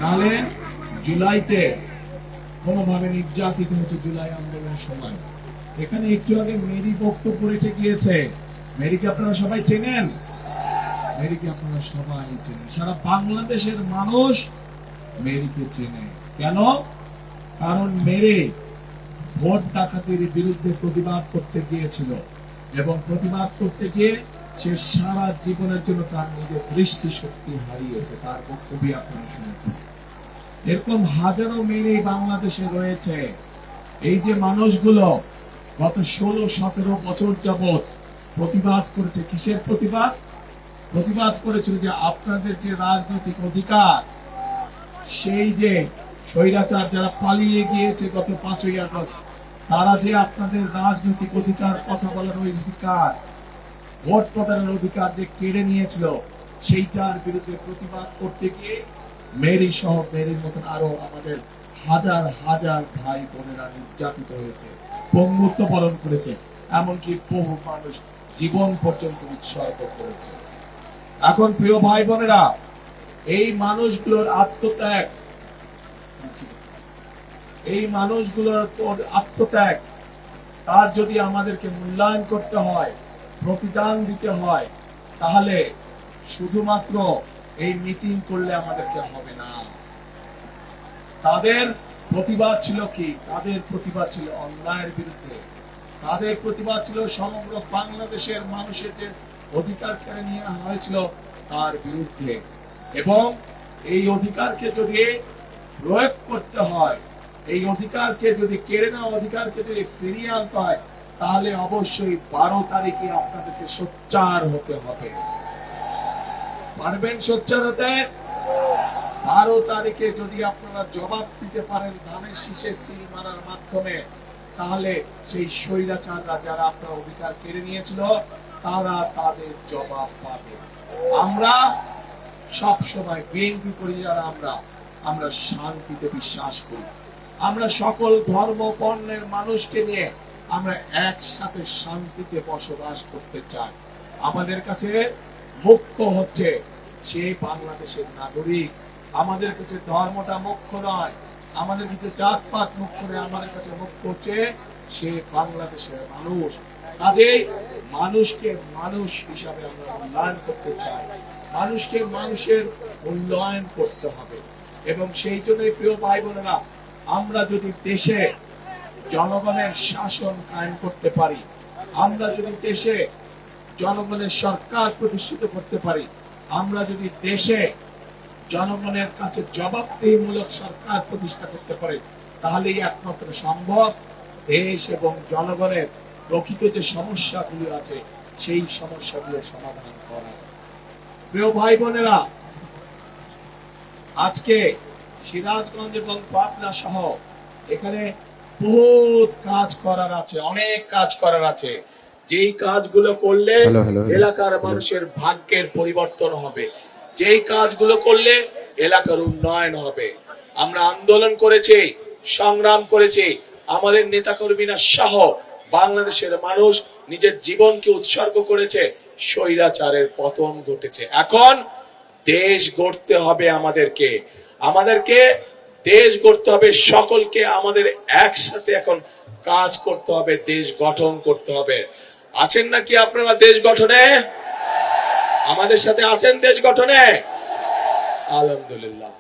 নাহলে জুলাইতে কোনোভাবে নির্যাতিত হয়েছে জুলাই আন্দোলনের সময়। এখানে একটু আগে মেরি বক্তব্য রেখে গিয়েছে। মেরিকে আপনারা সবাই চেনেন? মেরিকে আপনারা সবাই চেনেন, সারা বাংলাদেশের মানুষ মেরিকে চেনে। কেন? কারণ মেরি ভোট ডাকাতির বিরুদ্ধে প্রতিবাদ করতে গিয়েছিল এবং প্রতিবাদ করতে গিয়ে সে সারা জীবনের জন্য তার নিজের দৃষ্টি শক্তি হারিয়েছে। তার বক্তব্য আপনারা শুনেছেন। এরকম হাজারো মেয়ে বাংলাদেশে রয়েছে। এই যে মানুষগুলো গত 16-17 বছর যাবৎ প্রতিবাদ করেছে, কিসের প্রতিবাদ? প্রতিবাদ করেছিল যে আপনাদের যে রাজনৈতিক অধিকার, সেই যে স্বৈরাচার যারা পালিয়ে গিয়েছে গত 5ই আগস্ট, তারা যে আপনাদের রাজনৈতিক অধিকার, কথা বলার অধিকার, ভোট প্রদানের অধিকার যে কেড়ে নিয়েছিল, সেইটার বিরুদ্ধে প্রতিবাদ করতে গিয়ে মেরি সহ মেরির মতন আরো আমাদের হাজার হাজার ভাই বোনেরা নির্যাতিত হয়েছে, পঙ্গুত্ব বরণ করেছে, এমনকি বহু মানুষ জীবন পর্যন্ত উৎসর্গ করেছে। এখন প্রিয় ভাই বোনেরা, এই মানুষগুলোর আত্মত্যাগ, তার যদি আমাদেরকে মূল্যায়ন করতে হয়, প্রতিদান দিতে হয়, তাহলে শুধুমাত্র এই মিটিং করলে আমাদেরকে হবে না। তাদের প্রতিবাদ ছিল কি? তাদের প্রতিবাদ ছিল অন্যায়ের বিরুদ্ধে। তাদের প্রতিবাদ ছিল সমগ্র বাংলাদেশের মানুষের যে অধিকার কেড়ে নেওয়া হয়েছিল তার বিরুদ্ধে। এবং এই অধিকারকে যদি প্রয়োগ করতে হয়, এই অধিকারকে যদি কেড়ে নেওয়া অধিকারকে যদি ফিরিয়ে আনতে হয়, তাহলে অবশ্যই 12 তারিখে আপনাদেরকে সোচ্চার হতে হবে। পারবেন সোচ্চার হতে? 12 তারিখে যদি আপনারা জবাব দিতে পারেন ধানের শীষে সিল মারার মাধ্যমে, তাহলে সেই স্বৈরাচাররা যারা আপনার অধিকার কেড়ে নিয়েছিল তারা তাদের জবাব পাবে। আমরা সব সময় বিএনপি করি যারা, আমরা শান্তিতে বিশ্বাস করি। আমরা সকল ধর্ম বর্ণের মানুষকে নিয়ে আমরা একসাথে শান্তিতে বসবাস করতে চাই। আমাদের কাছে মুখ্য হচ্ছে সে বাংলাদেশের নাগরিক। আমাদের কাছে ধর্মটা মুখ্য নয়, আমাদের কাছে জাতপাত মুখ্য নয়, আমাদের কাছে মুখ্য হচ্ছে সে বাংলাদেশের মানুষ। কাজেই মানুষকে মানুষ হিসাবে আমরা মূল্যায়ন করতে চাই, মানুষকে মানুষের মূল্যায়ন করতে হবে। এবং সেই জন্যই প্রিয় ভাই বোনেরা, আমরা যদি দেশে জনগণের শাসন কায়েম করতে পারি, আমরা যদি দেশে জনগণের সরকার প্রতিষ্ঠিত করতে পারি, আমরা যদি দেশে জনগণের কাছে জবাবদিহিমূলক সরকার প্রতিষ্ঠা করতে পারি, তাহলেই একমাত্র সম্ভব দেশ এবং জনগণের প্রকৃত যে সমস্যাগুলি আছে সেই সমস্যাগুলোর সমাধান করা। প্রিয় ভাই বোনেরা, আজকে সিরাজগঞ্জ এবং পাবনা সহ এখানে বহুত কাজ করার আছে, অনেক কাজ করার আছে। যেই কাজগুলো করলে এলাকার মানুষের ভাগ্যের পরিবর্তন হবে, যেই কাজগুলো করলে এলাকার উন্নয়ন হবে। আমরা আন্দোলন করেছি, সংগ্রাম করেছি, আমাদের নেতাকর্মীরা সহ বাংলাদেশের মানুষ নিজের জীবনকে উৎসর্গ করেছে, স্বৈরাচারের পতন ঘটেছে। এখন দেশ গড়তে হবে আমাদেরকে দেশ গড়তে হবে, সকলকে আমাদের একসাথে এখন কাজ করতে হবে, দেশ গঠন করতে হবে। আছেন নাকি আপনারা দেশ গঠনে? আমাদের সাথে আছেন দেশ গঠনে? আলহামদুলিল্লাহ।